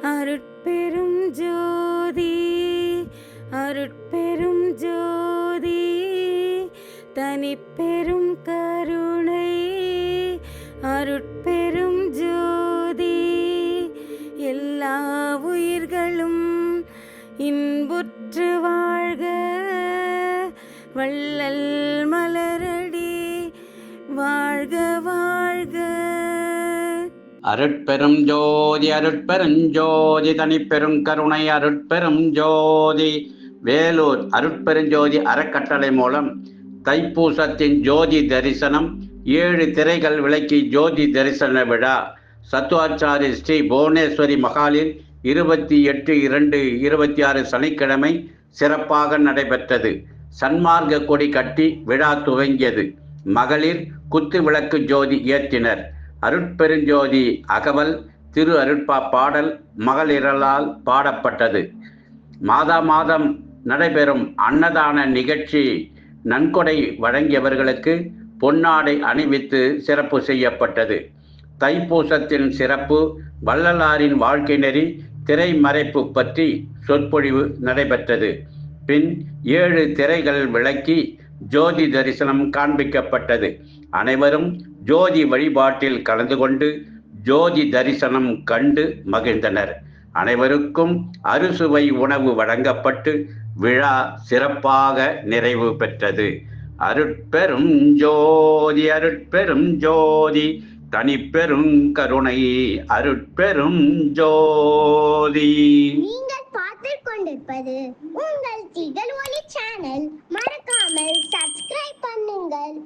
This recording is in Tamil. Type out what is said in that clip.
அருட்பெரும் ஜோதி அருட்பெரும் ஜோதி தனிப்பெரும் கருணை அருட்பெரும் ஜோதி எல்லா உயிர்களும் இன்புற்று வாழ்க வள்ளல் மலரடி வாழ்க வாழ்க. அருட்பெரும் ஜோதி அருட்பெரும் ஜோதி தனிப்பெரும் கருணை அருட்பெரும் ஜோதி. வேலூர் அருட்பெருஞ்சோதி அறக்கட்டளை மூலம் தைப்பூசத்தின் ஜோதி தரிசனம் 7 திரைகள் விளக்கி ஜோதி தரிசன விழா சத்துவாச்சாரி ஸ்ரீ புவனேஸ்வரி மகாலில் 28/2/26 சனிக்கிழமை சிறப்பாக நடைபெற்றது. சன்மார்க்க கொடி கட்டி விழா துவங்கியது. மகளிர் குத்து விளக்கு ஜோதி ஏற்றினர். அருட்பெருஞ்சோதி அகவல் திரு அருட்பா பாடல் மகளிரால் பாடப்பட்டது. மாதம் நடைபெறும் அன்னதான நிகழ்ச்சி நன்கொடை வழங்கியவர்களுக்கு பொன்னாடை அணிவித்து சிறப்பு செய்யப்பட்டது. தைப்பூசத்தின் சிறப்பு, வள்ளலாரின் வாழ்க்கை நெறி, திரைமறைப்பு பற்றி சொற்பொழிவு நடைபெற்றது. பின் 7 திரைகள் விளக்கி ஜோதி தரிசனம் காண்பிக்கப்பட்டது. அனைவரும் ஜோதி வழிபாட்டில் கலந்து கொண்டு ஜோதி தரிசனம் கண்டு மகிழ்ந்தனர். அனைவருக்கும் அறுசுவை உணவு வழங்கப்பட்டு விழா சிறப்பாக நிறைவு பெற்றது. அருட்பெரும் ஜோதி அருட்பெரும் ஜோதி தனிப்பெரும் கருணை அருட்பெரும் ஜோதி. நீங்கள் பார்த்துக் கொண்டிருப்பது உங்கள் திகழ் ஒளி சேனல். மறக்காமல் சப்ஸ்கிரைப் பண்ணுங்கள்.